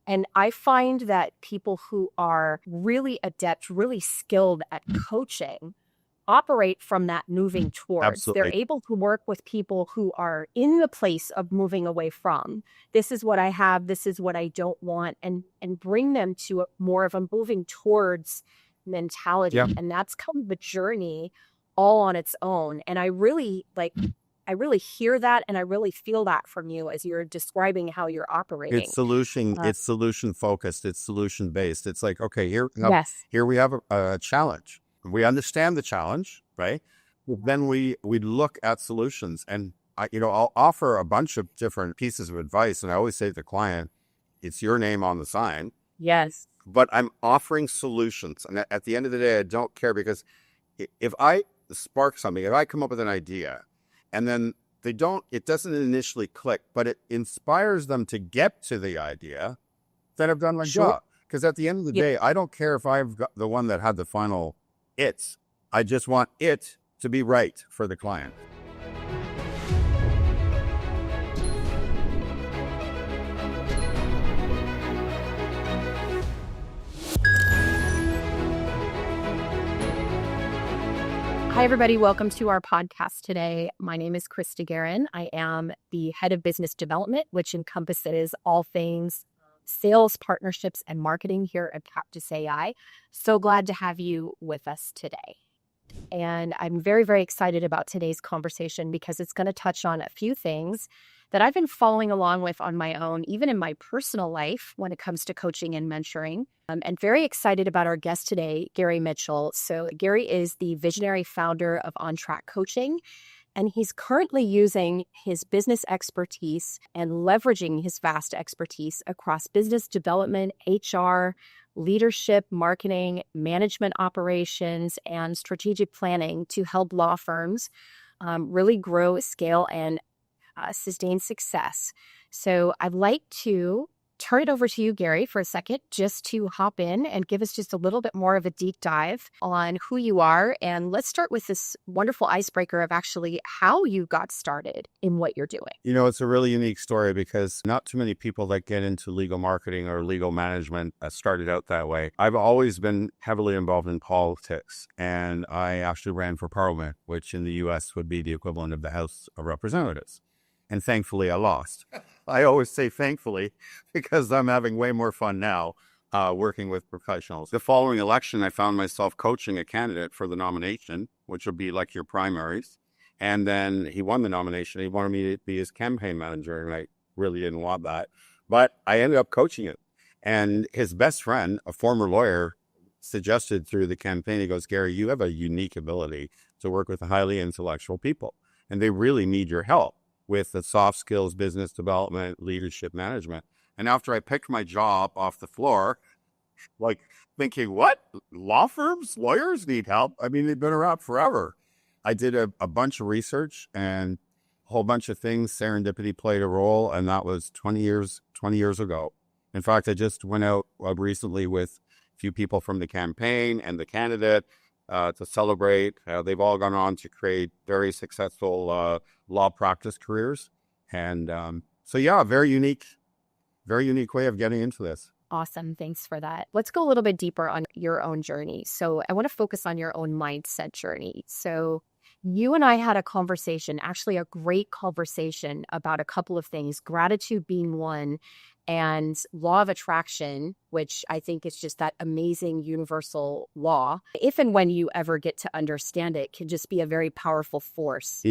And I find that people who are really adept, really skilled at coaching operate from that moving towards. They're Absolutely. able to work with people who are in the place of moving away from. This is what I have, this is what I don't want, and bring them to more of a moving towards mentality. Yeah. And that's kind of a journey all on its own. And I really hear that, and I really feel that from you as you're describing how you're operating. It's solution focused. It's solution based. It's like, okay, Yes. here we have a challenge. We understand the challenge, right? Then we look at solutions, and I'll offer a bunch of different pieces of advice. And I always say to the client, it's your name on the sign, Yes. but I'm offering solutions. And at the end of the day, I don't care, because if I spark something, if I come up with an idea and then it doesn't initially click, but it inspires them to get to the idea, then I've done my job. Because at the end of the day, I don't care if I've got the one that had the final I just want it to be right for the client. Hi, everybody. Welcome to our podcast today. My name is Krista Garren. I am the head of business development, which encompasses all things sales, partnerships, and marketing here at Practice AI. So glad to have you with us today. And I'm very, very excited about today's conversation because it's going to touch on a few things that I've been following along with on my own, even in my personal life when it comes to coaching and mentoring. And very excited about our guest today, Gary Mitchell. So Gary is the visionary founder of On Track Coaching, and he's currently using his business expertise and leveraging his vast expertise across business development, HR, leadership, marketing, management operations, and strategic planning to help law firms really grow, scale, and sustain success. So I'd like to turn it over to you, Gary, for a second, just to hop in and give us just a little bit more of a deep dive on who you are. And let's start with this wonderful icebreaker of actually how you got started in what you're doing. It's a really unique story because not too many people that get into legal marketing or legal management started out that way. I've always been heavily involved in politics, and I actually ran for Parliament, which in the US would be the equivalent of the House of Representatives. And thankfully, I lost. I always say thankfully because I'm having way more fun now working with professionals. The following election, I found myself coaching a candidate for the nomination, which would be like your primaries. And then he won the nomination. He wanted me to be his campaign manager, and I really didn't want that. But I ended up coaching it. And his best friend, a former lawyer, suggested through the campaign, he goes, Gary, you have a unique ability to work with highly intellectual people, and they really need your help with the soft skills, business development, leadership management. And after I picked my job off the floor, like thinking, what? Law firms, lawyers need help? I mean, they've been around forever. I did a bunch of research and a whole bunch of things. Serendipity played a role, and that was 20 years ago. In fact, I just went out recently with a few people from the campaign and the candidate to celebrate. They've all gone on to create very successful law practice careers. And so, yeah, very unique way of getting into this. Awesome. Thanks for that. Let's go a little bit deeper on your own journey. So I want to focus on your own mindset journey. So you and I had a conversation, actually a great conversation about a couple of things, gratitude being one, and law of attraction, which I think is just that amazing universal law. If and when you ever get to understand it, can just be a very powerful force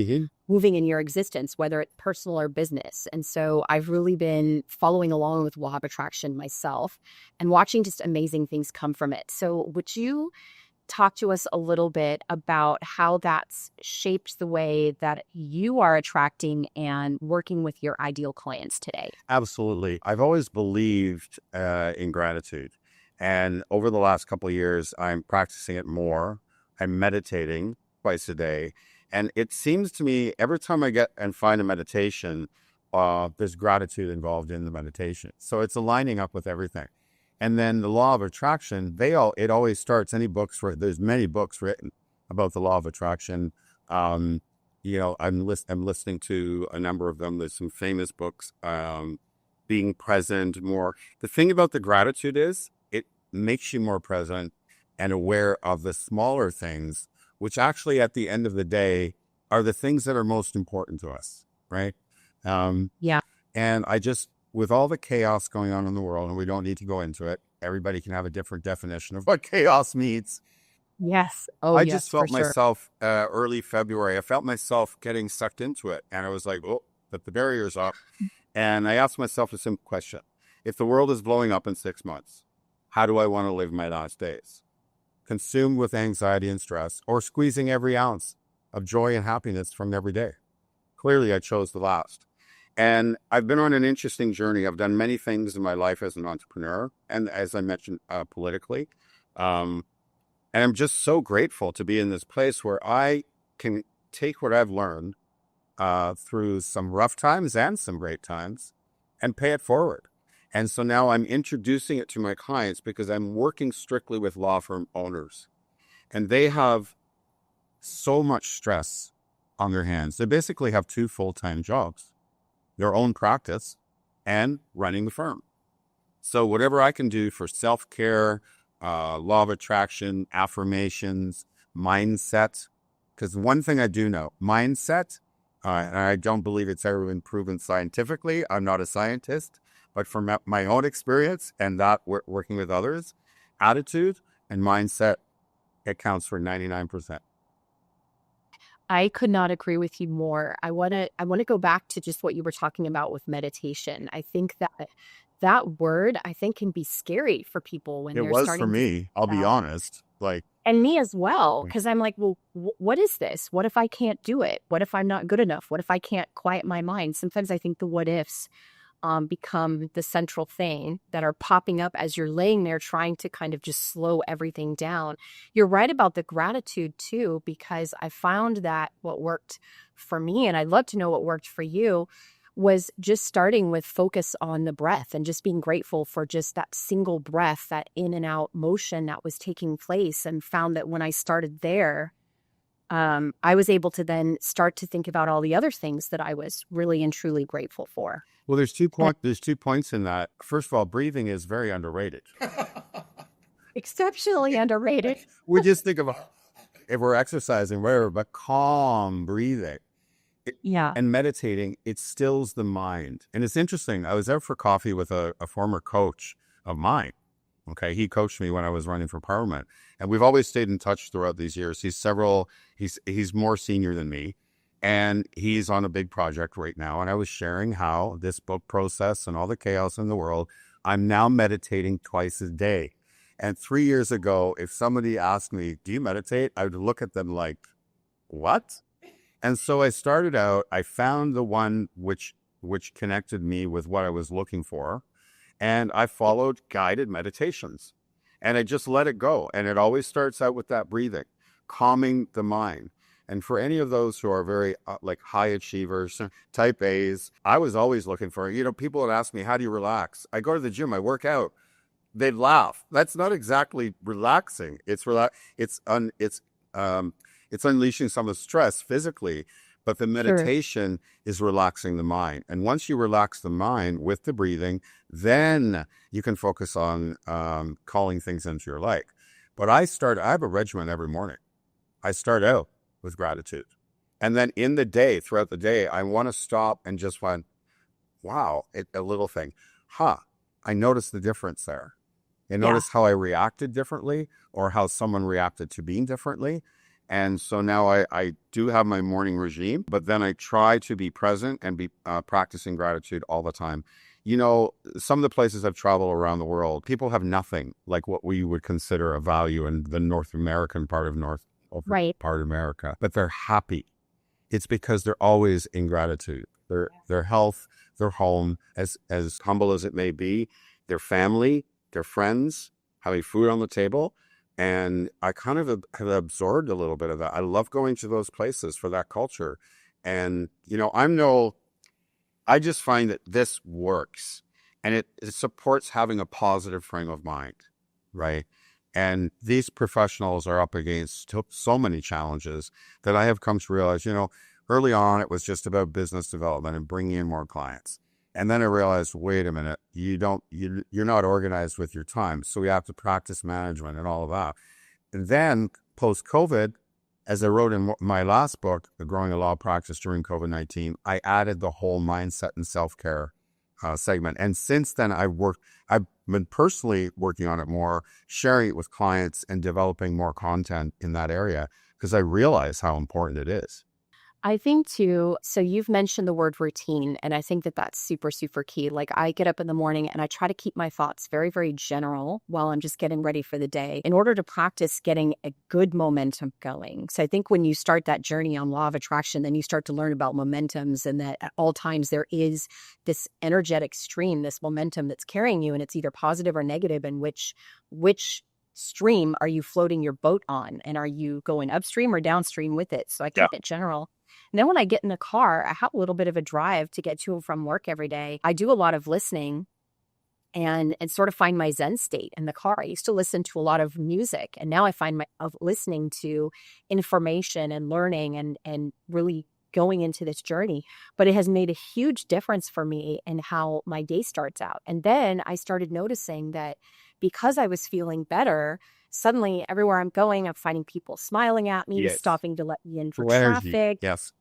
moving in your existence, whether it's personal or business. And so I've really been following along with law of attraction myself and watching just amazing things come from it. So would you talk to us a little bit about how that's shaped the way that you are attracting and working with your ideal clients today? Absolutely. I've always believed in gratitude. And over the last couple of years, I'm practicing it more. I'm meditating twice a day. And it seems to me every time I get and find a meditation, there's gratitude involved in the meditation. So it's aligning up with everything. And then the law of attraction, it always starts, there's many books written about the law of attraction. I'm listening to a number of them. There's some famous books. being present more. The thing about the gratitude is it makes you more present and aware of the smaller things, which actually at the end of the day are the things that are most important to us, right? Yeah. And I just, with all the chaos going on in the world, and we don't need to go into it, everybody can have a different definition of what chaos means. Yes. Oh, I just yes, for felt sure. myself early February. I felt myself getting sucked into it. And I was like, oh, but the barrier's up. And I asked myself a simple question. If the world is blowing up in 6 months, how do I want to live my last days? Consumed with anxiety and stress, or squeezing every ounce of joy and happiness from every day? Clearly, I chose the last. And I've been on an interesting journey. I've done many things in my life as an entrepreneur, and as I mentioned, politically. And I'm just so grateful to be in this place where I can take what I've learned through some rough times and some great times and pay it forward. And so now I'm introducing it to my clients because I'm working strictly with law firm owners. And they have so much stress on their hands. They basically have 2 full-time jobs, their own practice and running the firm. So whatever I can do for self-care, law of attraction, affirmations, mindset, because one thing I do know, mindset, and I don't believe it's ever been proven scientifically. I'm not a scientist, but from my own experience and that working with others, attitude and mindset, it counts for 99%. I could not agree with you more. I want to go back to just what you were talking about with meditation. I think that word, I think, can be scary for people when It they're was for starting to me, I'll be out. honest. Like, And me as well, because I'm like, well, what is this? What if I can't do it? What if I'm not good enough? What if I can't quiet my mind? Sometimes I think the what ifs become the central thing that are popping up as you're laying there trying to kind of just slow everything down. You're right about the gratitude too, because I found that what worked for me, and I'd love to know what worked for you, was just starting with focus on the breath and just being grateful for just that single breath, that in and out motion that was taking place, and found that when I started there, I was able to then start to think about all the other things that I was really and truly grateful for. well, there's 2 points in that. First of all, breathing is very underrated. Exceptionally underrated. We just think of if we're exercising, whatever, but calm breathing Yeah. and meditating, it stills the mind. And it's interesting. I was out for coffee with a former coach of mine. Okay. He coached me when I was running for Parliament, and we've always stayed in touch throughout these years. He's more senior than me, and he's on a big project right now. And I was sharing how this book process and all the chaos in the world, I'm now meditating twice a day. And 3 years ago, if somebody asked me, do you meditate? I would look at them like, what? And so I started out, I found the one which connected me with what I was looking for. And I followed guided meditations, and I just let it go. And it always starts out with that breathing, calming the mind. And for any of those who are very like high achievers, type A's, I was always looking for, people would ask me, how do you relax? I go to the gym, I work out. They'd laugh. That's not exactly relaxing. It's unleashing some of the stress physically, but the meditation is relaxing the mind. And once you relax the mind with the breathing, then you can focus on calling things into your life. But I have a regimen every morning. I start out with gratitude. And then throughout the day, I want to stop and just find, wow, a little thing. I noticed the difference there. I noticed how I reacted differently, or how someone reacted to being differently. And so now I do have my morning regime, but then I try to be present and be practicing gratitude all the time. Some of the places I've traveled around the world, people have nothing like what we would consider a value in the North American part of America, but they're happy. It's because they're always in gratitude. Their health, their home, as humble as it may be, their family, their friends, having food on the table. And I kind of have absorbed a little bit of that. I love going to those places for that culture. And, I just find that this works, and it supports having a positive frame of mind, right? And these professionals are up against so many challenges that I have come to realize, early on, it was just about business development and bringing in more clients. And then I realized, wait a minute, you're not organized with your time. So we have to practice management and all of that. And then post-COVID, as I wrote in my last book, The Growing a Law Practice During COVID-19, I added the whole mindset and self-care segment. And since then, I've been personally working on it more, sharing it with clients and developing more content in that area because I realize how important it is. I think too, so you've mentioned the word routine, and I think that that's super, super key. Like I get up in the morning and I try to keep my thoughts very, very general while I'm just getting ready for the day in order to practice getting a good momentum going. So I think when you start that journey on law of attraction, then you start to learn about momentums and that at all times there is this energetic stream, this momentum that's carrying you, and it's either positive or negative, and which stream are you floating your boat on, and are you going upstream or downstream with it? So I keep it general. And then when I get in the car, I have a little bit of a drive to get to and from work every day. I do a lot of listening and sort of find my Zen state in the car. I used to listen to a lot of music, and now I find myself listening to information and learning and really going into this journey. But it has made a huge difference for me in how my day starts out. And then I started noticing that because I was feeling better, suddenly everywhere I'm going, I'm finding people smiling at me, stopping to let me in for traffic. Yes.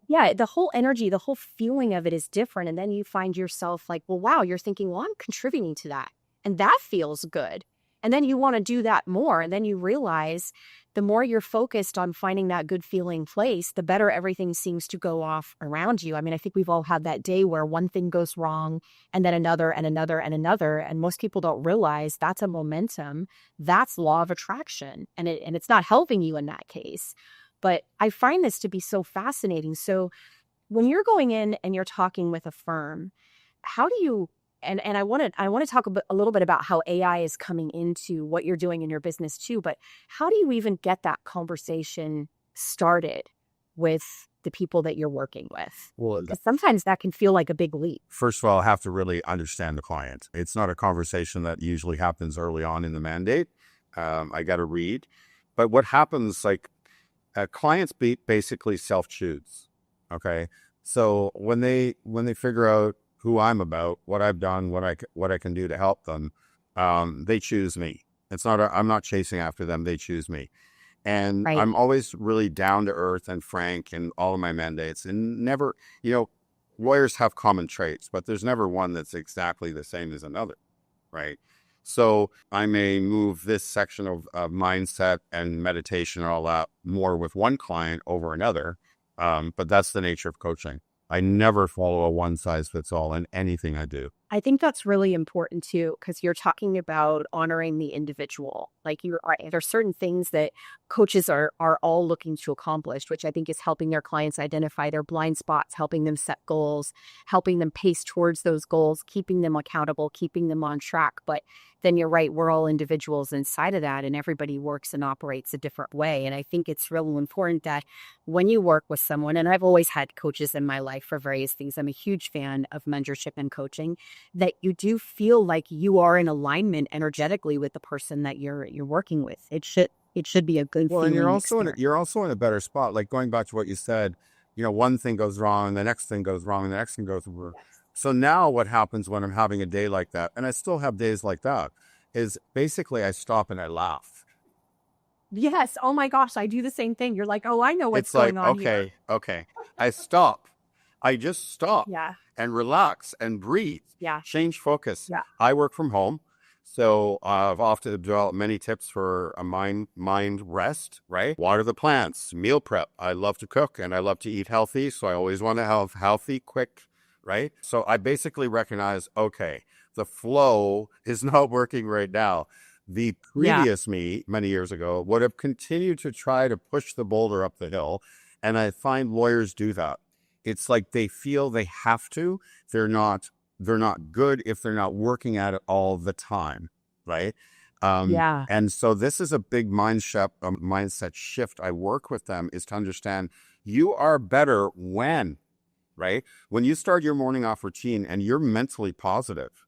Yeah, the whole energy, the whole feeling of it is different. And then you find yourself like, well, wow, you're thinking, well, I'm contributing to that. And that feels good. And then you want to do that more. And then you realize the more you're focused on finding that good feeling place, the better everything seems to go off around you. I mean, I think we've all had that day where one thing goes wrong and then another and another and another. And most people don't realize that's a momentum. That's law of attraction. And it's not helping you in that case. But I find this to be so fascinating. So when you're going in and you're talking with a firm, how do you, and I want to talk a little bit about how AI is coming into what you're doing in your business too, but how do you even get that conversation started with the people that you're working with? Well, Because sometimes that can feel like a big leap. first of all, I have to really understand the client. It's not a conversation that usually happens early on in the mandate. I got to read. But what happens, like, clients basically self-choose. Okay. So when they figure out who I'm about, what I've done, what I can do to help them, they choose me. I'm not chasing after them. They choose me. And Right. I'm always really down to earth and frank in all of my mandates, and never, lawyers have common traits, but there's never one that's exactly the same as another. Right. So I may move this section of mindset and meditation and all that more with one client over another. But that's the nature of coaching. I never follow a one size fits all in anything I do. I think that's really important too, because you're talking about honoring the individual. Like there's certain things that coaches are all looking to accomplish, which I think is helping their clients identify their blind spots, helping them set goals, helping them pace towards those goals, keeping them accountable, keeping them on track. But then you're right, we're all individuals inside of that, and everybody works and operates a different way. And I think it's really important that when you work with someone, and I've always had coaches in my life for various things, I'm a huge fan of mentorship and coaching, that you do feel like you are in alignment energetically with the person that you're working with. It should be a good feeling. And experience. you're also in a better spot. Like going back to what you said, one thing goes wrong, the next thing goes wrong, and the next thing goes wrong. So now what happens when I'm having a day like that, and I still have days like that, is basically I stop and I laugh. Yes. Oh my gosh, I do the same thing. You're like, oh, I know what's going on here. Okay. I stop. I just stop. Yeah. And relax and breathe. Yeah. Change focus. Yeah. I work from home. So I've often developed many tips for a mind rest, right? Water the plants, meal prep. I love to cook and I love to eat healthy. So I always want to have healthy, quick, right? So I basically recognize, okay, the flow is not working right now. The previous me many years ago would have continued to try to push the boulder up the hill. And I find lawyers do that. It's like they feel they have to. They're not good if they're not working at it all the time, right? And so this is a big mindset shift. I work with them is to understand you are better when, right? When you start your morning off routine and you're mentally positive,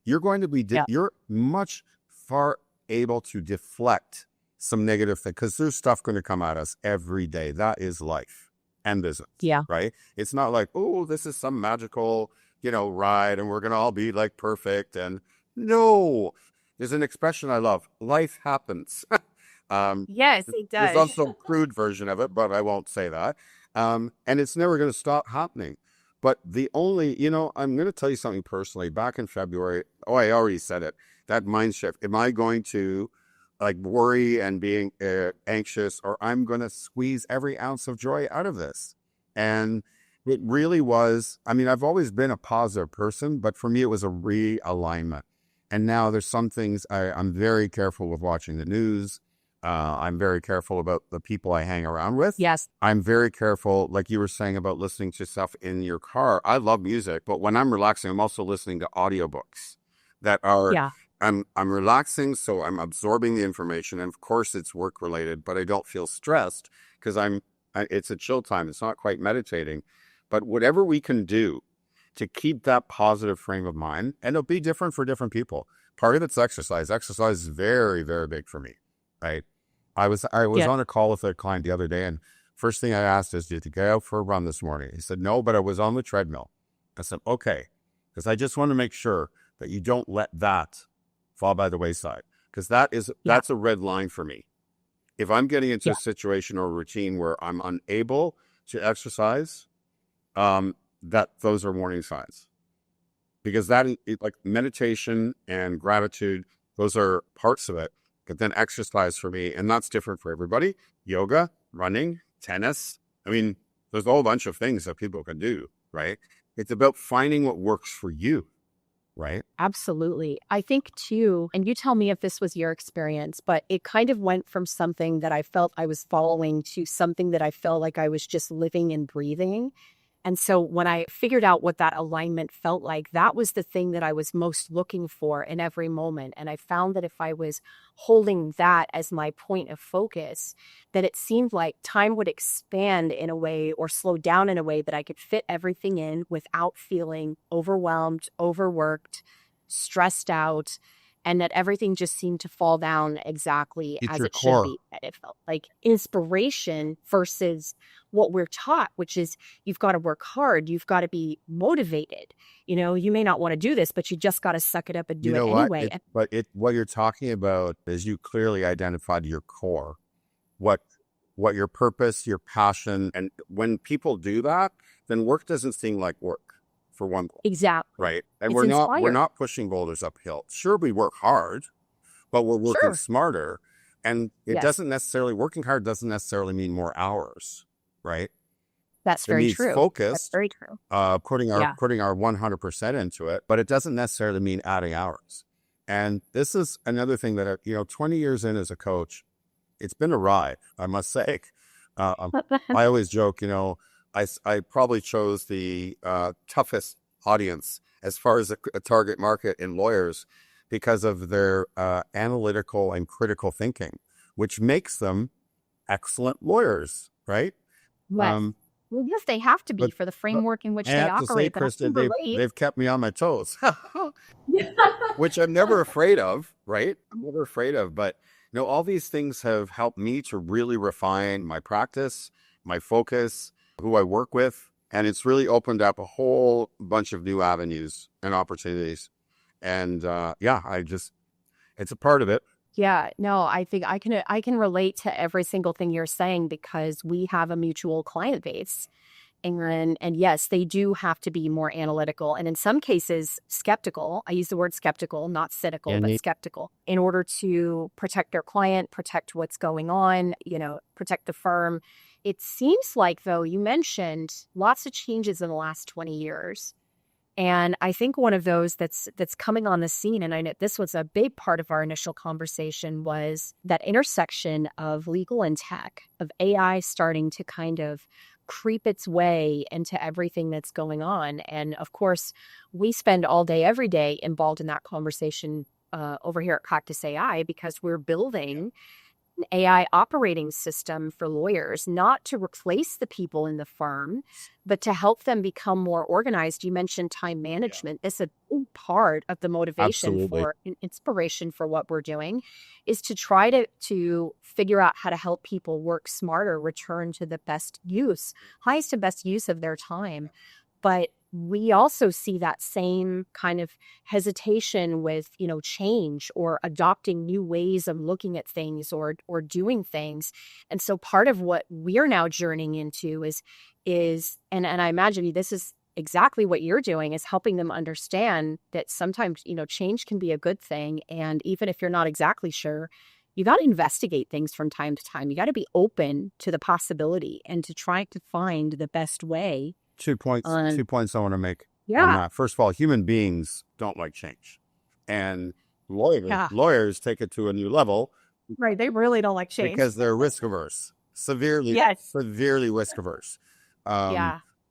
you're going to be, you're much far able to deflect some negative thing because there's stuff going to come at us every day. That is life and business, right? It's not like, oh, this is some magical ride and we're going to all be like perfect. And no, there's an expression I love. Life happens. um, Yes, it there's does. also a crude version of it, but I won't say that. And it's never going to stop happening. But the only, I'm going to tell you something personally. Back in February, I already said it, that mind shift. Am I going to like worry and being anxious, or I'm going to squeeze every ounce of joy out of this? And it really was, I mean, I've always been a positive person, but for me, it was a realignment. And now there's some things I'm very careful with watching the news. I'm very careful about the people I hang around with. Yes. I'm very careful, like you were saying about listening to stuff in your car. I love music, but when I'm relaxing, I'm also listening to audiobooks that are, Yeah. I'm relaxing, so I'm absorbing the information. And of course, it's work related, but I don't feel stressed because it's a chill time. It's not quite meditating, but whatever we can do to keep that positive frame of mind, and it'll be different for different people. Part of it's exercise. Exercise is very, very big for me, right? I was Yeah. on a call with a client the other day, and first thing I asked is, "Did you go out for a run this morning?" He said, "No, but I was on the treadmill." I said, "Okay," because I just want to make sure that you don't let that fall by the wayside, because Yeah. that's a red line for me. If I'm getting into Yeah. a situation or a routine where I'm unable to exercise, that those are warning signs, because like meditation and gratitude, those are parts of it. But then exercise for me, and that's different for everybody. Yoga, running, tennis. I mean, there's a whole bunch of things that people can do, right? It's about finding what works for you, right? Absolutely. I think too, and you tell me if this was your experience, but it kind of went from something that I felt I was following to something that I felt like I was just living and breathing. And so when I figured out what that alignment felt like, that was the thing that I was most looking for in every moment. And I found that if I was holding that as my point of focus, that it seemed like time would expand in a way or slow down in a way that I could fit everything in without feeling overwhelmed, overworked, stressed out, and that everything just seemed to fall down exactly It's as your it should core. be. And it felt like inspiration versus what we're taught, which is you've got to work hard, you've got to be motivated. You may not want to do this, but you just got to suck it up and You do it know what? anyway. What you're talking about is you clearly identified your core, what what your purpose, your passion, and when people do that, then work doesn't seem like work, for one thing, Exactly. right? And It's we're inspired. not pushing boulders uphill. Sure, we work hard, but we're working Sure. smarter. And Yes, working hard doesn't necessarily mean more hours, right? that's It very means true. That's focused, very true. Yeah. putting our 100% into it, but it doesn't necessarily mean adding hours. And this is another thing that, 20 years in as a coach, it's been a ride, I must say. I always joke, I probably chose the toughest audience as far as a target market in lawyers because of their analytical and critical thinking, which makes them excellent lawyers, right? Yes. Um, Well, yes, they have to be but, for the but framework in I which they have to say, operate, but I Krista, can relate. they've kept me on my toes, which I'm never afraid of, right? I'm never afraid of, but all these things have helped me to really refine my practice, my focus, who I work with, and it's really opened up a whole bunch of new avenues and opportunities. And yeah, it's a part of it. Yeah, no, I think I can relate to every single thing you're saying because we have a mutual client base. And yes, they do have to be more analytical and in some cases skeptical. I use the word skeptical, not cynical, but And skeptical in order to protect their client, protect what's going on, protect the firm. It seems like though you mentioned lots of changes in the last 20 years. And I think one of those that's coming on the scene, and I know this was a big part of our initial conversation, was that intersection of legal and tech, of AI starting to kind of creep its way into everything that's going on. And of course, we spend all day, every day involved in that conversation over here at Cactus AI because we're building an AI operating system for lawyers, not to replace the people in the firm, but to help them become more organized. You mentioned time management. This is a big part of the motivation absolutely. for inspiration for what we're doing is to try to figure out how to help people work smarter, return to the best use, highest and best use of their time. But we also see that same kind of hesitation with, change or adopting new ways of looking at things or doing things. And so part of what we're now journeying into is and I imagine this is exactly what you're doing, is helping them understand that sometimes, change can be a good thing. And even if you're not exactly sure, you got to investigate things from time to time. You got to be open to the possibility and to try to find the best way. 2 points I want to make on Yeah. that. First of all, human beings don't like change. And lawyers take it to a new level. Right. They really don't like change. Because they're risk averse, severely risk averse.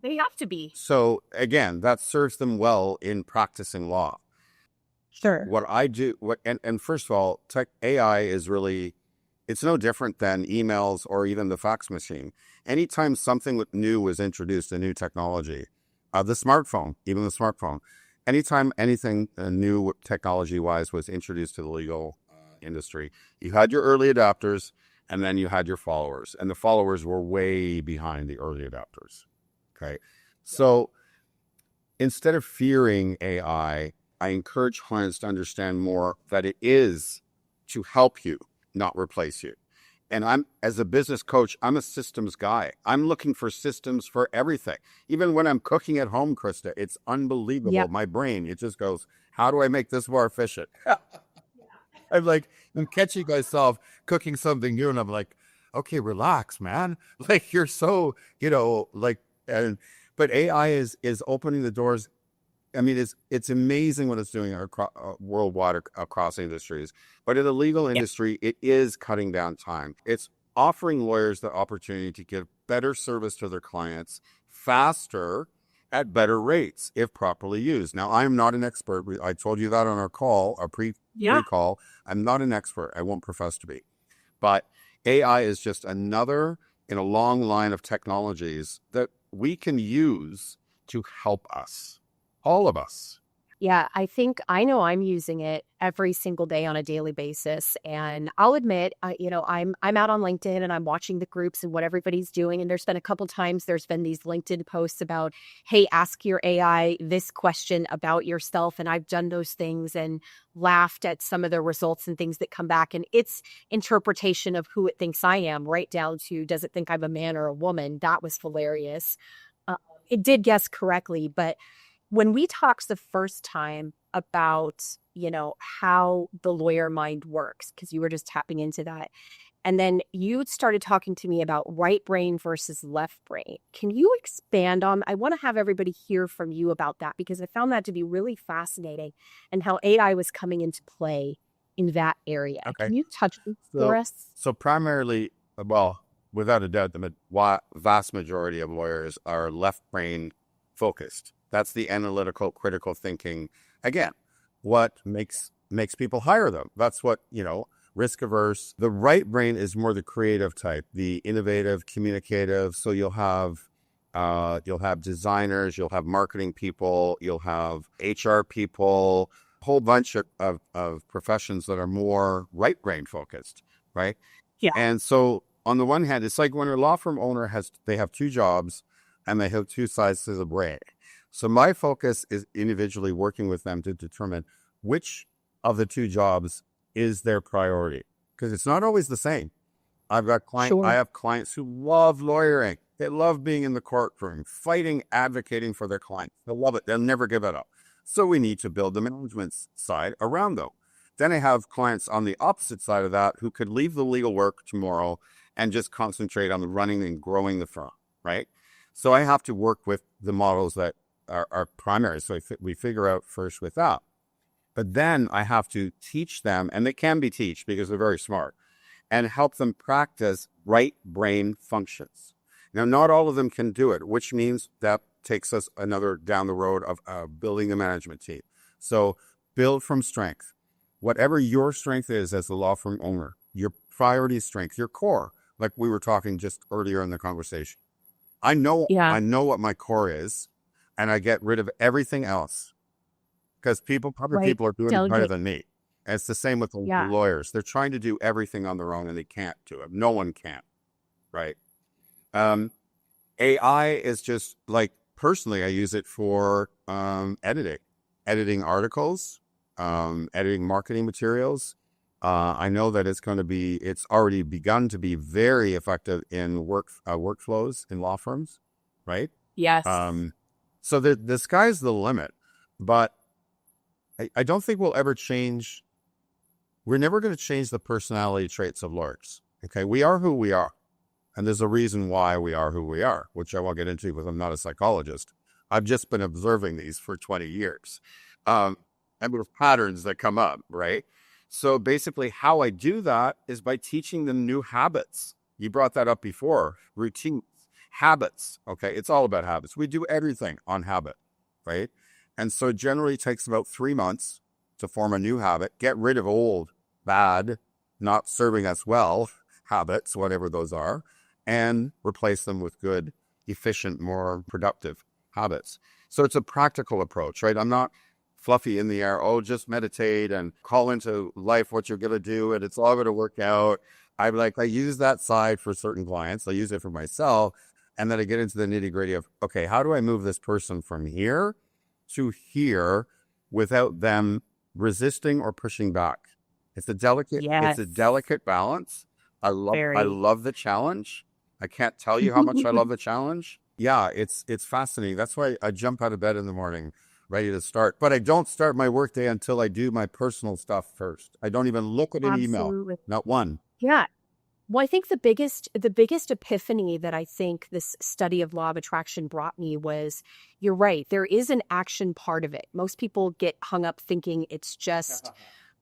They have to be. So again, that serves them well in practicing law. Sure. What I do, and first of all, AI is really, it's no different than emails or even the fax machine. Anytime something new was introduced, a new technology, the smartphone, anytime anything new technology-wise was introduced to the legal industry, you had your early adopters and then you had your followers. And the followers were way behind the early adopters. Okay. So instead of fearing AI, I encourage clients to understand more that it is to help you, not replace you. And as a business coach, I'm a systems guy. I'm looking for systems for everything. Even when I'm cooking at home, Krista, it's unbelievable. Yep. My brain, it just goes, how do I make this more efficient? I'm catching myself cooking something new and I'm like, okay, relax, man. Like you're so, but AI is opening the doors. I mean, it's amazing what it's doing worldwide across industries. But in the legal industry, it is cutting down time. It's offering lawyers the opportunity to give better service to their clients faster at better rates if properly used. Now, I'm not an expert. I told you that on our call, our pre-call. I'm not an expert. I won't profess to be. But AI is just another in a long line of technologies that we can use to help us. All of us. Yeah, I know I'm using it every single day on a daily basis. And I'll admit, I'm out on LinkedIn and I'm watching the groups and what everybody's doing. And there's been a couple times there's been these LinkedIn posts about, hey, ask your AI this question about yourself. And I've done those things and laughed at some of the results and things that come back. And its interpretation of who it thinks I am, right down to, does it think I'm a man or a woman? That was hilarious. It did guess correctly, but when we talked the first time about, how the lawyer mind works, because you were just tapping into that, and then you started talking to me about right brain versus left brain. Can you expand on, I want to have everybody hear from you about that, because I found that to be really fascinating and how AI was coming into play in that area. Okay. Can you touch for us? So primarily, without a doubt, the vast majority of lawyers are left brain focused. That's the analytical, critical thinking. Again, what makes people hire them. That's what, risk averse. The right brain is more the creative type, the innovative, communicative. So you'll have designers, you'll have marketing people, you'll have HR people, a whole bunch of professions that are more right brain focused, right? Yeah. And so on the one hand, it's like when a law firm owner they have two jobs and they have two sides to the brain. So my focus is individually working with them to determine which of the two jobs is their priority, because it's not always the same. I have clients who love lawyering. They love being in the courtroom, fighting, advocating for their clients. They love it. They'll never give it up. So we need to build the management side around them. Then I have clients on the opposite side of that who could leave the legal work tomorrow and just concentrate on the running and growing the firm, right? So I have to work with the models that are primary. So we figure out first with that. But then I have to teach them, and they can be taught because they're very smart, and help them practice right brain functions. Now, not all of them can do it, which means that takes us another down the road of building a management team. So build from strength. Whatever your strength is as the law firm owner, your priority strength, your core, like we were talking just earlier in the conversation. I know what my core is, and I get rid of everything else because people are doing it better than me. And it's the same with the lawyers. They're trying to do everything on their own and they can't do it. No one can, right? AI is just like personally, I use it for editing articles, editing marketing materials. I know that it's already begun to be very effective in workflows in law firms, right? Yes. So the sky's the limit, but I don't think we'll ever change. We're never going to change the personality traits of lawyers. Okay. We are who we are. And there's a reason why we are who we are, which I won't get into because I'm not a psychologist. I've just been observing these for 20 years. And there's patterns that come up, right? So basically how I do that is by teaching them new habits. You brought that up before, routines, habits. Okay. It's all about habits. We do everything on habit, right? And so it generally takes about 3 months to form a new habit, get rid of old, bad, not serving us well habits, whatever those are, and replace them with good, efficient, more productive habits. So it's a practical approach, right? I'm not fluffy in the air. Oh, just meditate and call into life what you're going to do, and it's all going to work out. I use that side for certain clients. I use it for myself. And then I get into the nitty gritty of, okay, how do I move this person from here to here without them resisting or pushing back? It's a delicate balance. I love the challenge. I can't tell you how much I love the challenge. Yeah, it's fascinating. That's why I jump out of bed in the morning ready to start. But I don't start my workday until I do my personal stuff first. I don't even look at an email. Not one. Yeah. Well, I think the biggest epiphany that I think this study of law of attraction brought me was, you're right, there is an action part of it. Most people get hung up thinking it's just,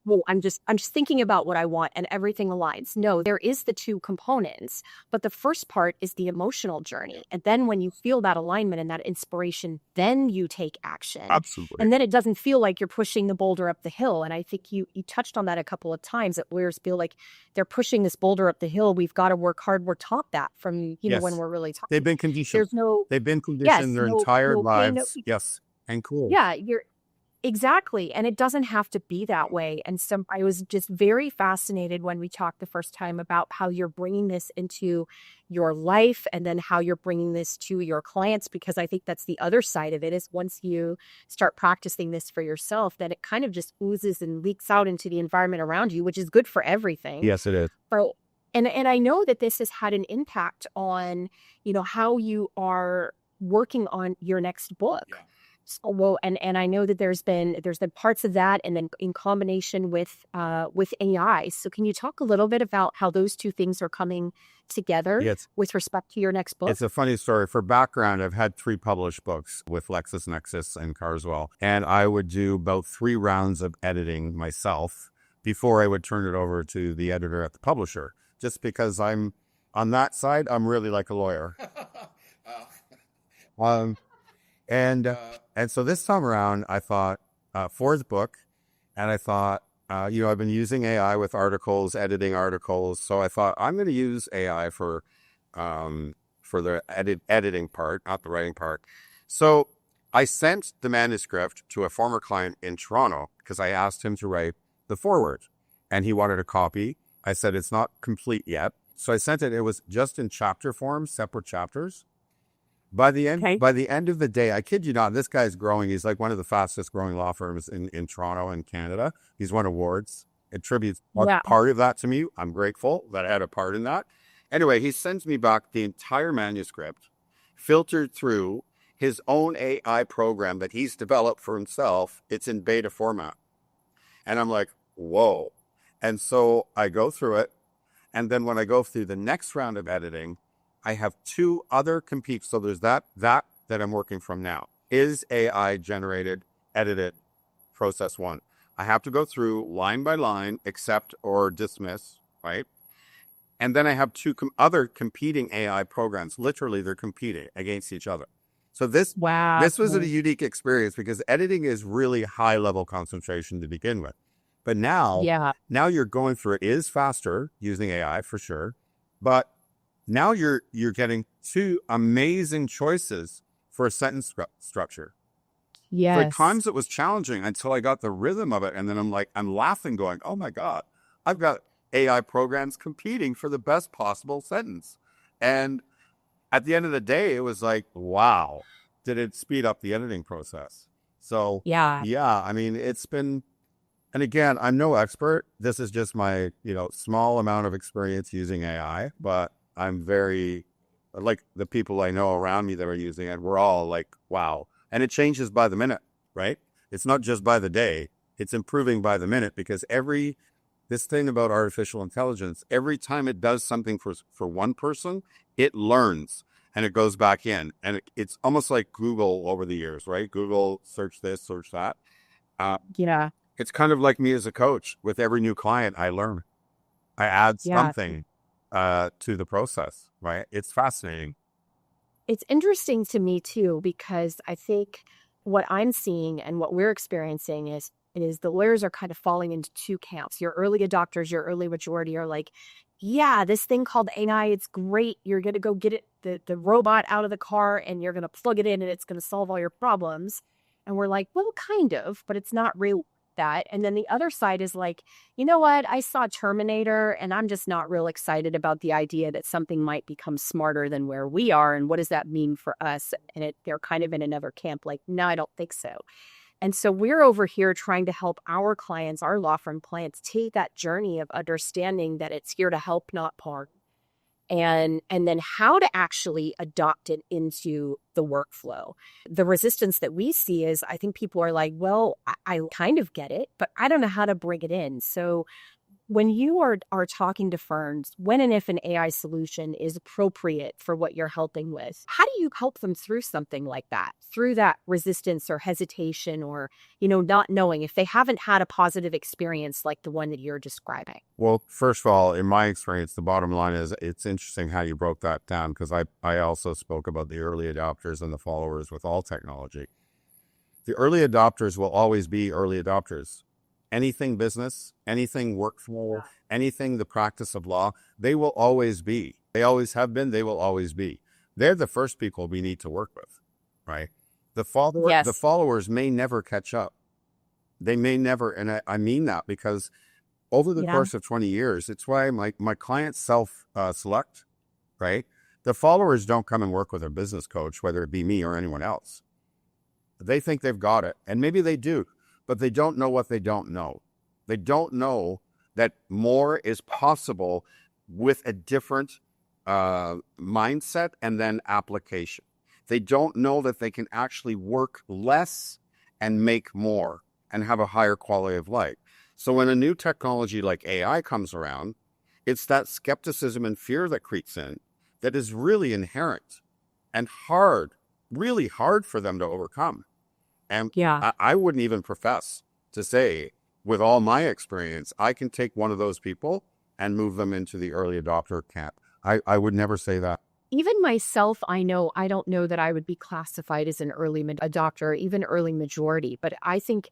well, I'm just thinking about what I want and everything aligns. No, there is the two components, but the first part is the emotional journey. And then when you feel that alignment and that inspiration, then you take action. Absolutely. And then it doesn't feel like you're pushing the boulder up the hill. And I think you touched on that a couple of times, that lawyers feel like they're pushing this boulder up the hill. We've got to work hard. We're taught that from, Yes. when we're really talking. They've been conditioned. They've been conditioned their entire lives. Yes. And cool. Yeah, exactly. And it doesn't have to be that way. And I was just very fascinated when we talked the first time about how you're bringing this into your life, and then how you're bringing this to your clients, because I think that's the other side of it, is once you start practicing this for yourself, then it kind of just oozes and leaks out into the environment around you, which is good for everything. Yes, it is. So, and I know that this has had an impact on, how you are working on your next book. Yeah. So, well, and I know that there's been parts of that, and then in combination with AI. So can you talk a little bit about how those two things are coming together with respect to your next book? It's a funny story. For background, I've had 3 published books with LexisNexis and Carswell, and I would do about 3 rounds of editing myself before I would turn it over to the editor at the publisher, just because I'm on that side. I'm really like a lawyer. And so this time around, I thought, 4th book, and I thought, I've been using AI with articles, editing articles. So I thought, I'm going to use AI for the editing part, not the writing part. So I sent the manuscript to a former client in Toronto because I asked him to write the foreword, and he wanted a copy. I said, it's not complete yet. So I sent it. It was just in chapter form, separate chapters. By the end of the day, I kid you not, this guy's growing. He's like one of the fastest growing law firms in Toronto and Canada. He's won awards. It attributes part of that to me. I'm grateful that I had a part in that. Anyway, he sends me back the entire manuscript, filtered through his own AI program that he's developed for himself. It's in beta format. And I'm like, whoa. And so I go through it. And then when I go through the next round of editing, I have 2 other competes. So there's that I'm working from now. Is AI generated, edited, process 1. I have to go through line by line, accept or dismiss, right? And then I have 2 other competing AI programs. Literally, they're competing against each other. So this was a unique experience because editing is really high level concentration to begin with. But now you're going through it. It is faster using AI for sure. But now you're getting 2 amazing choices for a sentence structure. Yes. So at times it was challenging until I got the rhythm of it. And then I'm laughing going, oh my God, I've got AI programs competing for the best possible sentence. And at the end of the day, it was like, wow, did it speed up the editing process. So Yeah. yeah, I mean, it's been, and again, I'm no expert. This is just my, small amount of experience using AI, but I'm very, like the people I know around me that are using it, we're all like, wow. And it changes by the minute, right? It's not just by the day. It's improving by the minute, because this thing about artificial intelligence, every time it does something for one person, it learns and it goes back in. And it's almost like Google over the years, right? Google, search this, search that. Yeah. It's kind of like me as a coach. With every new client, I learn. I add Yeah. something to the process, right? It's fascinating. It's interesting to me too, because I think what I'm seeing and what we're experiencing is the lawyers are kind of falling into two camps. Your early adopters, your early majority are like, yeah, this thing called AI, it's great. You're going to go get the robot out of the car and you're going to plug it in and it's going to solve all your problems. And we're like, well, kind of, but it's not real that. And then the other side is like, you know what? I saw Terminator and I'm just not real excited about the idea that something might become smarter than where we are. And what does that mean for us? And they're kind of in another camp, like, no, I don't think so. And so we're over here trying to help our clients, our law firm clients, take that journey of understanding that it's here to help, not harm. And then how to actually adopt it into the workflow. The resistance that we see is, I think people are like, well, I kind of get it, but I don't know how to bring it in. So when you are talking to firms, when and if an AI solution is appropriate for what you're helping with, how do you help them through something like that, through that resistance or hesitation or, not knowing, if they haven't had a positive experience like the one that you're describing? Well, first of all, in my experience, the bottom line is it's interesting how you broke that down, because I also spoke about the early adopters and the followers with all technology. The early adopters will always be early adopters. Anything business, anything workflow, anything the practice of law, they will always be. They always have been, they will always be. They're the first people we need to work with, right? The followers may never catch up. They may never, and I mean that because over the course of 20 years, it's why my clients self-select, right? The followers don't come and work with a business coach, whether it be me or anyone else. They think they've got it, and maybe they do, but they don't know what they don't know. They don't know that more is possible with a different mindset and then application. They don't know that they can actually work less and make more and have a higher quality of life. So when a new technology like AI comes around, it's that skepticism and fear that creeps in that is really inherent and hard, really hard for them to overcome. And I wouldn't even profess to say, with all my experience, I can take one of those people and move them into the early adopter camp. I would never say that. Even myself, I don't know that I would be classified as an early adopter or even early majority, but I think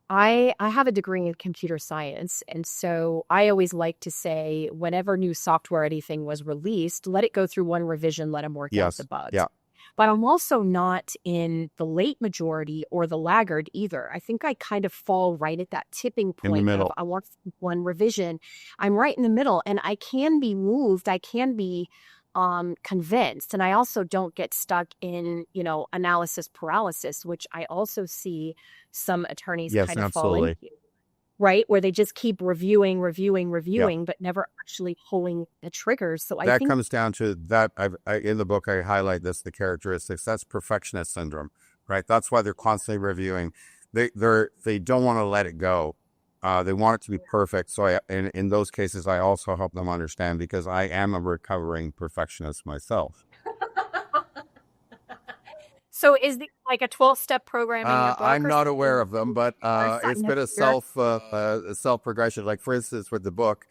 I have a degree in computer science. And so I always like to say, whenever new software or anything was released, let it go through one revision, let them work out the bugs. Yeah. But I'm also not in the late majority or the laggard either. I think I kind of fall right at that tipping point. In the middle. I want one revision. I'm right in the middle, and I can be moved. I can be convinced. And I also don't get stuck in, analysis paralysis, which I also see some attorneys kind of fall into. Right? Where they just keep reviewing, but never actually pulling the triggers. So I think comes down to that. In the book, I highlight the characteristics. That's perfectionist syndrome, right? That's why they're constantly reviewing. They don't want to let it go. They want it to be perfect. So in those cases, I also help them understand, because I am a recovering perfectionist myself. So is it like a 12-step program in your book? I'm not aware of them, but it's been a self-progression. Like, for instance, with the book,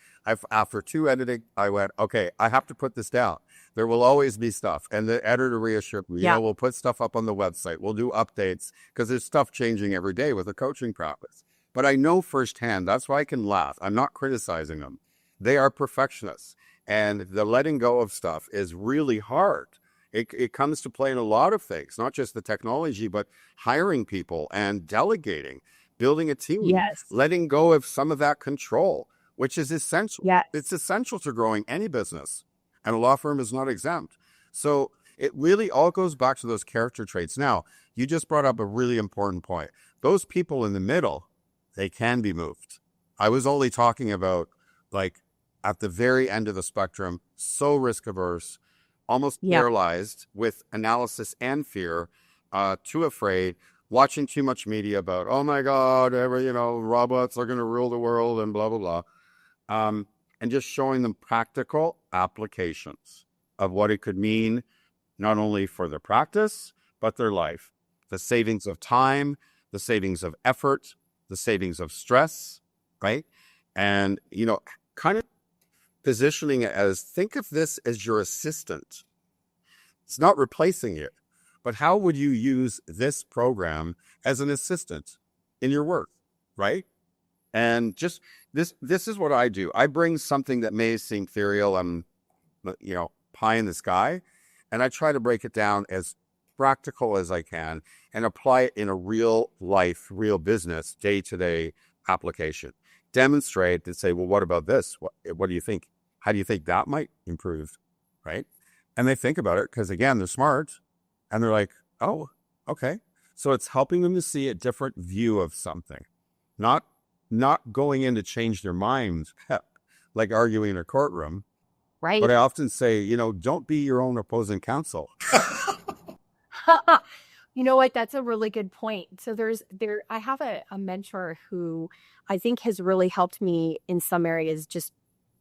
after 2 editing, I went, okay, I have to put this down. There will always be stuff. And the editor reassured me, we'll put stuff up on the website. We'll do updates, because there's stuff changing every day with the coaching practice. But I know firsthand, that's why I can laugh. I'm not criticizing them. They are perfectionists. And the letting go of stuff is really hard. It comes to play in a lot of things, not just the technology, but hiring people and delegating, building a team, letting go of some of that control, which is essential. It's essential to growing any business, and a law firm is not exempt. So It really all goes back to those character traits. Now, you just brought up a really important point. Those people in the middle, they can be moved. I was only talking about like at the very end of the spectrum, so risk averse, almost Yeah. paralyzed with analysis and fear, too afraid, watching too much media about, oh my God, robots are going to rule the world and blah, blah, blah. And just showing them practical applications of what it could mean, not only for their practice, but their life. The savings of time, the savings of effort, the savings of stress, right? And, kind of positioning it as, think of this as your assistant. It's not replacing it, but how would you use this program as an assistant in your work, right? And just this is what I do. I bring something that may seem ethereal and, pie in the sky, and I try to break it down as practical as I can and apply it in a real life, real business, day-to-day application. Demonstrate and say, well, what about this? What do you think? How do you think that might improve, right? And they think about it because, again, they're smart, and they're like, oh, okay. So it's helping them to see a different view of something, not going in to change their minds, like arguing in a courtroom. Right. But I often say, don't be your own opposing counsel. You know what? That's a really good point. So I have a mentor who I think has really helped me in some areas just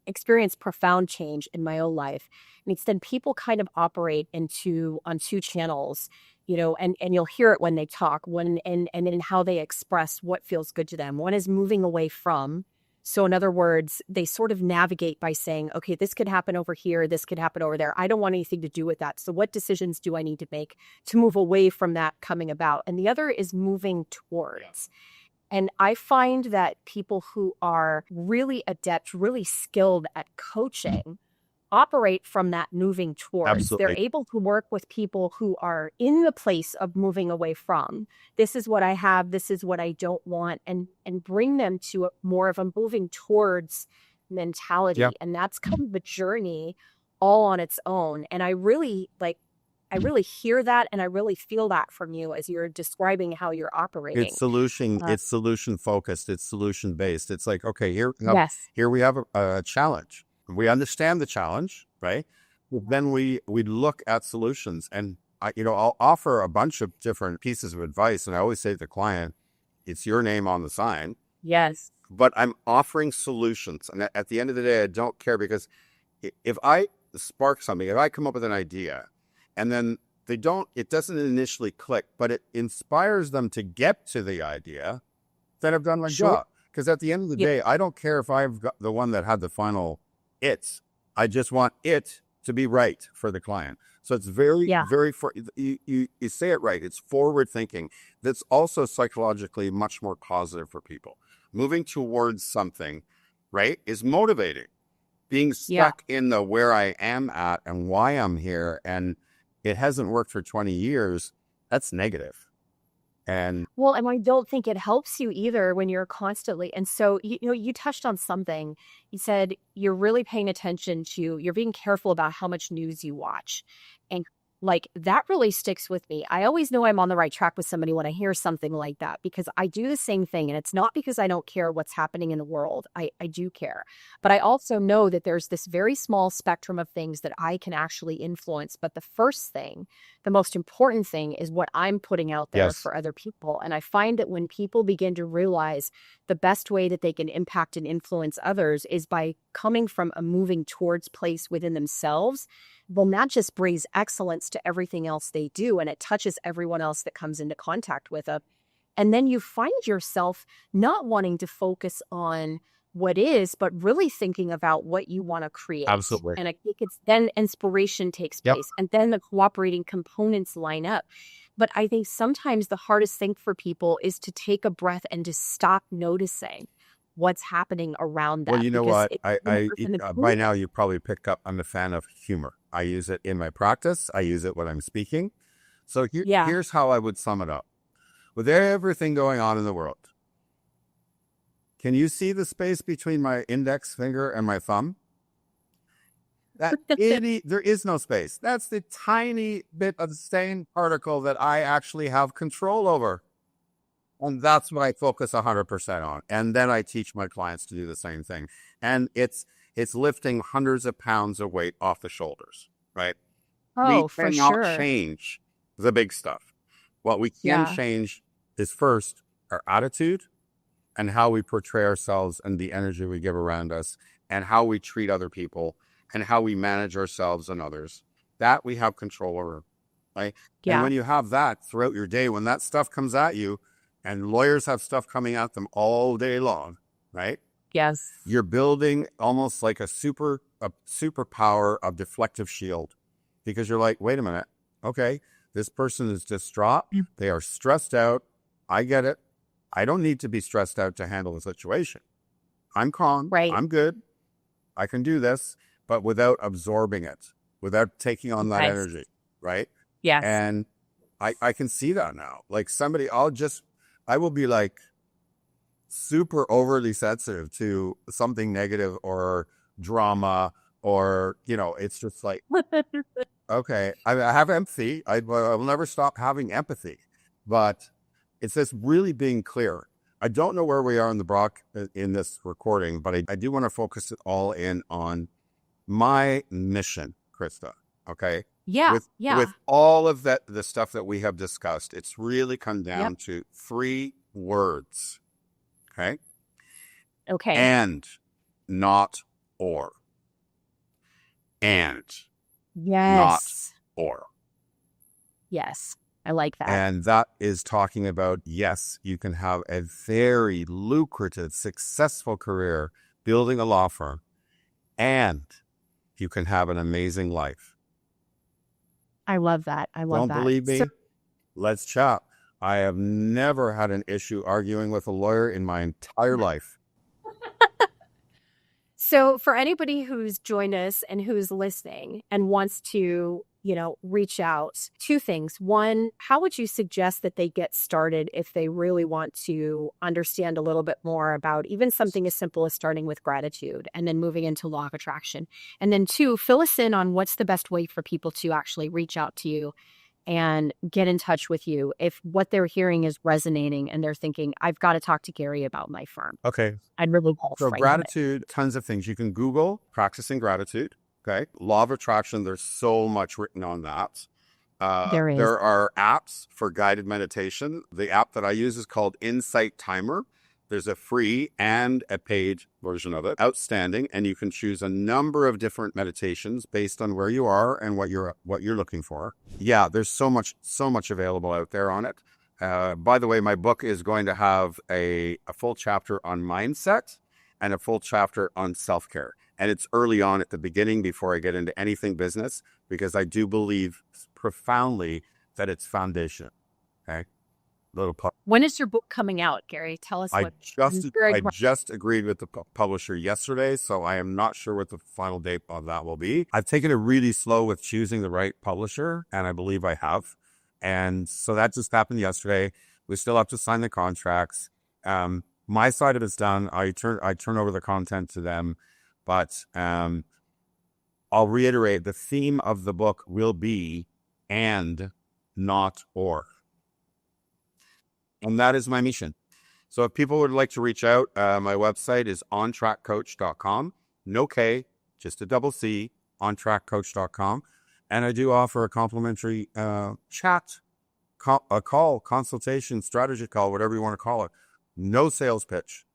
experience profound change in my own life. And he said people kind of operate on two channels, and you'll hear it when they talk, and in how they express what feels good to them. One is moving away from. So in other words, they sort of navigate by saying, okay, this could happen over here. This could happen over there. I don't want anything to do with that. So what decisions do I need to make to move away from that coming about? And the other is moving towards. And I find that people who are really adept, really skilled at coaching operate from that moving towards. Absolutely. They're able to work with people who are in the place of moving away from. This is what I have. This is what I don't want. And bring them to more of a moving towards mentality. Yeah. And that's kind of a journey all on its own. And I really hear that, and I really feel that from you as you're describing how you're operating. It's solution focused. It's solution based. It's like, okay, here we have a challenge. We understand the challenge, right? Then we look at solutions, and I'll offer a bunch of different pieces of advice, and I always say to the client, it's your name on the sign. Yes. But I'm offering solutions, and at the end of the day, I don't care, because if I spark something, if I come up with an idea, and then it doesn't initially click, but it inspires them to get to the idea, then I've done my job. Because at the end of the day, I don't care if I've got the one that had the final I just want it to be right for the client. So it's very, very, you say it right. It's forward thinking. That's also psychologically much more positive for people. Moving towards something, right, is motivating. Being stuck in the where I am at and why I'm here, and it hasn't worked for 20 years, that's negative. And I don't think it helps you either when you're constantly. And so, you touched on something. You said you're really paying attention you're being careful about how much news you watch. And that really sticks with me. I always know I'm on the right track with somebody when I hear something like that, because I do the same thing. And it's not because I don't care what's happening in the world. I do care. But I also know that there's this very small spectrum of things that I can actually influence. But the first thing, the most important thing, is what I'm putting out there for other people. And I find that when people begin to realize the best way that they can impact and influence others is by coming from a moving towards place within themselves, well, that just brings excellence to everything else they do, and it touches everyone else that comes into contact with it. And then you find yourself not wanting to focus on what is, but really thinking about what you want to create. Absolutely. And I think it's then inspiration takes place, and then the cooperating components line up. But I think sometimes the hardest thing for people is to take a breath and to stop noticing what's happening around them. Well, you know what? By now you probably picked up, I'm a fan of humor. I use it in my practice. I use it when I'm speaking. So here's how I would sum it up. With everything going on in the world, can you see the space between my index finger and my thumb? There is no space. That's the tiny bit of stain particle that I actually have control over. And that's what I focus 100% on. And then I teach my clients to do the same thing. And it's lifting hundreds of pounds of weight off the shoulders, right? We Oh, for cannot sure. change the big stuff. What we can Yeah. change is first our attitude and how we portray ourselves and the energy we give around us and how we treat other people and how we manage ourselves and others. That we have control over, right? And Yeah. when you have that throughout your day, when that stuff comes at you, and lawyers have stuff coming at them all day long, right? Yes. You're building almost like a superpower of deflective shield, because you're like, wait a minute, okay, this person is distraught. They are stressed out. I get it. I don't need to be stressed out to handle the situation. I'm calm. Right. I'm good. I can do this, but without absorbing it, without taking on that Nice. energy, right? Yes. And I can see that now. Like I will be like super overly sensitive to something negative or drama or, it's just like, okay, I have empathy. I will never stop having empathy, but it's this really being clear. I don't know where we are in the Brock in this recording, but I do want to focus it all in on my mission, Krista. Okay. Yeah. With all of the stuff that we have discussed, it's really come down to 3 words. Okay. Okay. And, not or. And, not Yes. or. Yes. I like that. And that is talking about, yes, you can have a very lucrative, successful career building a law firm, and you can have an amazing life. I love that. I love that. Don't believe me? Let's chat. I have never had an issue arguing with a lawyer in my entire life. So for anybody who's joined us and who's listening and wants to, reach out, 2 things. One, how would you suggest that they get started if they really want to understand a little bit more about even something as simple as starting with gratitude and then moving into law of attraction? And then 2, fill us in on what's the best way for people to actually reach out to you and get in touch with you if what they're hearing is resonating and they're thinking, I've got to talk to Gary about my firm. Okay. I'd really love So gratitude, tons of things. You can Google practicing gratitude. Okay. Law of attraction. There's so much written on that. There is. There are apps for guided meditation. The app that I use is called Insight Timer. There's a free and a paid version of it. Outstanding. And you can choose a number of different meditations based on where you are and what you're looking for. Yeah, there's so much available out there on it. By the way, my book is going to have a full chapter on mindset and a full chapter on self-care. And it's early on at the beginning before I get into anything business, because I do believe profoundly that it's foundation. Okay. When is your book coming out, Gary? Tell us what. I just agreed with the publisher yesterday, so I am not sure what the final date of that will be. I've taken it really slow with choosing the right publisher, and I believe I have. And so that just happened yesterday. We still have to sign the contracts. My side of it's done. I turn over the content to them, but I'll reiterate, the theme of the book will be and, not or. And that is my mission. So if people would like to reach out, my website is ontrackcoach.com. No K, just a double C, ontrackcoach.com. And I do offer a complimentary chat, a call, consultation, strategy call, whatever you want to call it. No sales pitch.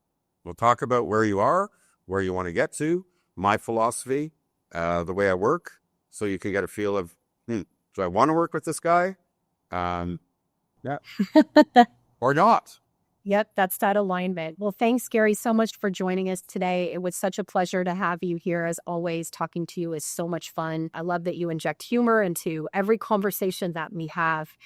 We'll talk about where you are, where you want to get to, my philosophy, the way I work, so you can get a feel of, do I want to work with this guy? Yeah. Or not. Yep, that's that alignment. Well, thanks, Gary, so much for joining us today. It was such a pleasure to have you here. As always, talking to you is so much fun. I love that you inject humor into every conversation that we have.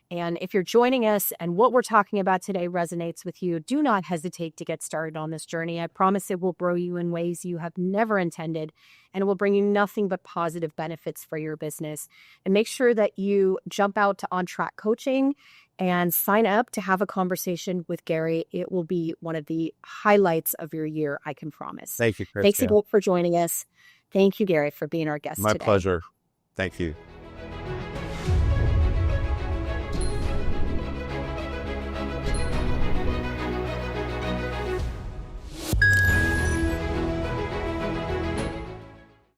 And if you're joining us and what we're talking about today resonates with you, do not hesitate to get started on this journey. I promise it will grow you in ways you have never intended, and it will bring you nothing but positive benefits for your business. And make sure that you jump out to On Track Coaching and sign up to have a conversation with Gary. It will be one of the highlights of your year, I can promise. Thank you, Krista. Thanks again for joining us. Thank you, Gary, for being our guest My today. pleasure. Thank you.